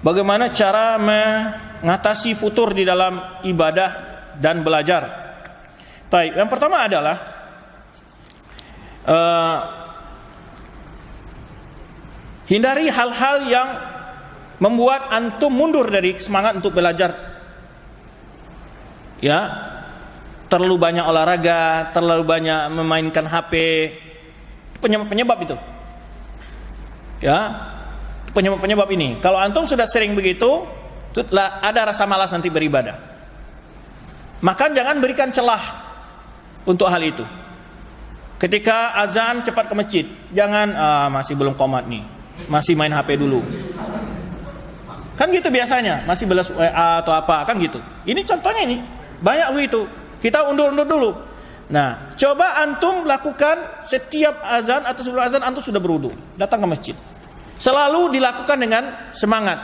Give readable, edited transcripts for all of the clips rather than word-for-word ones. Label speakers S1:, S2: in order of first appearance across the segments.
S1: Bagaimana cara mengatasi futur di dalam ibadah dan belajar? Baik, yang pertama adalah hindari hal-hal yang membuat antum mundur dari semangat untuk belajar. Ya, terlalu banyak olahraga, terlalu banyak memainkan HP, penyebab itu. Ya, penyebab ini. Kalau antum sudah sering begitu, ada rasa malas nanti beribadah. Maka jangan berikan celah untuk hal itu. Ketika azan cepat ke masjid, jangan masih belum qomat nih, masih main HP dulu. Kan gitu biasanya, masih balas WA atau apa, kan gitu. Ini contohnya ini, banyak begitu. Kita undur-undur dulu. Nah, coba antum lakukan setiap azan atau sebelum azan antum sudah berwudu, datang ke masjid. Selalu dilakukan dengan semangat.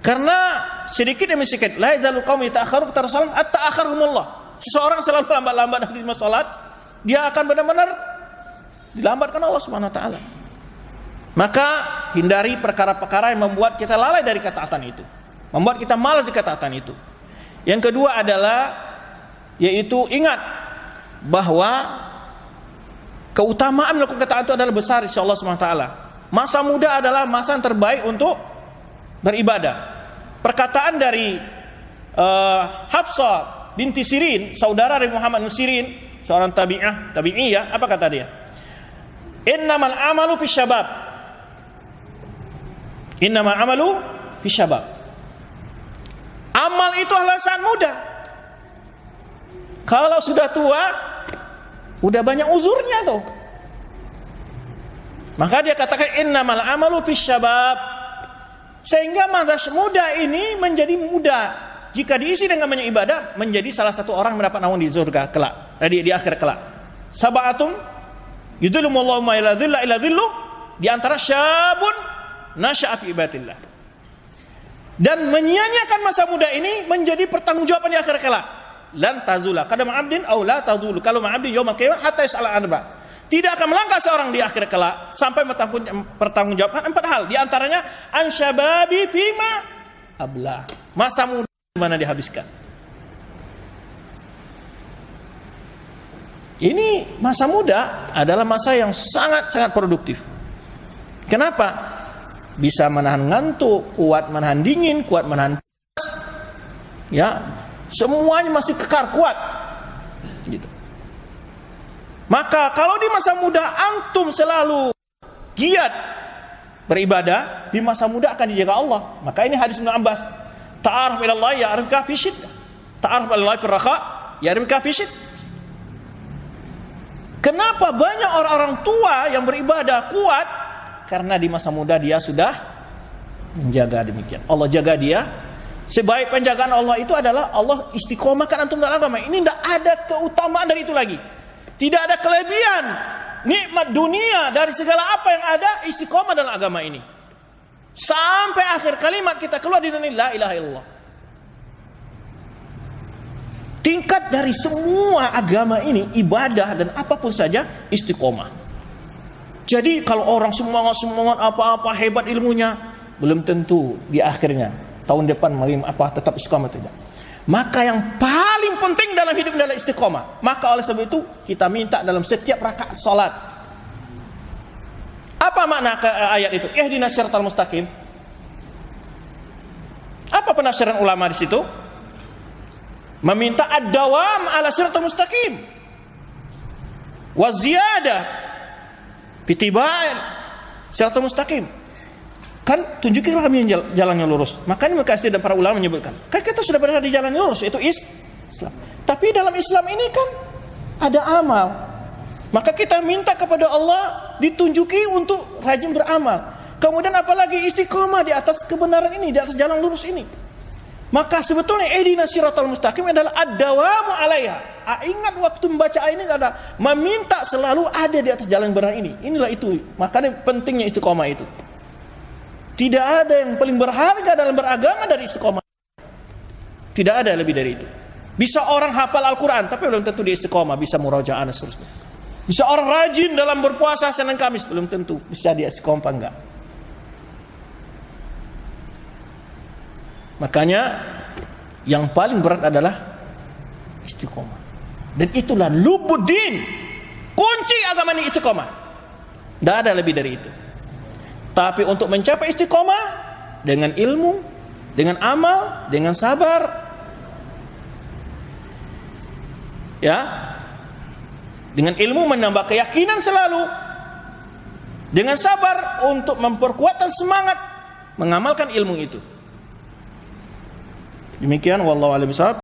S1: Karena sedikit demi sedikit, la yazalu qaum yata'akharu kata Rasulullah at-ta'akharhumullah. Seseorang selalu lambat-lambat dari salat, dia akan benar-benar dilambatkan Allah Subhanahu wa taala. Maka hindari perkara-perkara yang membuat kita lalai dari ketaatan itu, membuat kita malas di ketaatan itu. Yang kedua adalah yaitu ingat bahwa keutamaan melakukan ketaatan itu adalah besar insya Allah Subhanahu wa taala. Masa muda adalah masa yang terbaik untuk beribadah. Perkataan dari Hafsah binti Sirin, saudara dari Muhammad bin Sirin, seorang tabi'iyah, apa kata dia? Innamal amalu fi syabab. Innamal amalu fi syabab. Amal itu adalah saat muda. Kalau sudah tua, udah banyak uzurnya tuh. Maka dia katakan innamal amalu fi syabab. Sehingga masa muda ini menjadi muda. Jika diisi dengan banyak ibadah, menjadi salah satu orang mendapat naungan di surga kelak, di akhir kelak. Sab'atun yudhillumullahu ma ila dhilla ila dhilluh, di antara syabun nasya'a fi ibadatillah. Dan menyia-nyiakan masa muda ini menjadi pertanggungjawaban di akhir kelak. Lan tazula qadama 'abdin aw la tazulu kalau ma'abdi yaumil qiyamah hatta yas'ala arba. Tidak akan melangkah seorang di akhir kelak sampai bertanggungjawabkan 4 hal. Di antaranya ansyababi fima abla. Masa muda di mana dihabiskan. Ini masa muda adalah masa yang sangat-sangat produktif. Kenapa? Bisa menahan ngantuk, kuat menahan dingin, kuat menahan panas. Ya, semuanya masih kekar kuat. Gitu. Maka kalau di masa muda antum selalu giat beribadah, di masa muda akan dijaga Allah. Maka ini hadis Ibnu Abbas, ta'aruf ila Allah ya'rifka fi syiddah, ta'aruf ila Allah fi raha ya'rifka fi syiddah. Kenapa banyak orang-orang tua yang beribadah kuat? Karena di masa muda dia sudah menjaga demikian. Allah jaga dia. Sebaik penjagaan Allah itu adalah Allah istiqomahkan antum dalam agama. Ini tidak ada keutamaan dari itu lagi. Tidak ada kelebihan nikmat dunia dari segala apa yang ada, istiqomah dalam agama ini. Sampai akhir kalimat kita keluar di dunia, la ilaha illallah. Tingkat dari semua agama ini, ibadah dan apapun saja, istiqomah. Jadi kalau orang semangat apa-apa hebat ilmunya, belum tentu di akhirnya tahun depan tetap istiqomah tidak. Maka yang paling penting dalam hidup adalah istiqomah. Maka oleh sebab itu kita minta dalam setiap rakaat salat. Apa makna ayat itu? Ihdinas siratal mustaqim. Apa penafsiran ulama di situ? Meminta ad-dawam ala siratal mustaqim. Wa ziyadah fi tiba'in siratal mustaqim. Kan tunjukilah kami jalan yang lurus. Makanya mereka dan para ulama menyebutkan, kan kita sudah berada di jalan yang lurus, itu Islam. Tapi dalam Islam ini kan ada amal. Maka kita minta kepada Allah ditunjuki untuk rajin beramal. Kemudian apalagi istiqomah di atas kebenaran ini, di atas jalan lurus ini. Maka sebetulnya ihdinas siratal mustaqim adalah ad-dawamu 'alaiha. Ingat waktu membaca ini adalah meminta selalu ada di atas jalan benar ini. Inilah itu. Makanya pentingnya istiqomah itu. Tidak ada yang paling berharga dalam beragama dari istiqomah. Tidak ada lebih dari itu. Bisa orang hafal Al-Quran, tapi belum tentu dia istiqomah, bisa murajaah dan seterusnya. Bisa orang rajin dalam berpuasa Senin Kamis, belum tentu bisa dia istiqomah enggak. Makanya yang paling berat adalah istiqomah. Dan itulah lubuddin, kunci agama ini istiqomah. Tidak ada lebih dari itu. Tapi untuk mencapai istiqomah dengan ilmu, dengan amal, dengan sabar, ya, dengan ilmu menambah keyakinan selalu, dengan sabar untuk memperkuat semangat mengamalkan ilmu itu. Demikian wallahu a'lam bishawab.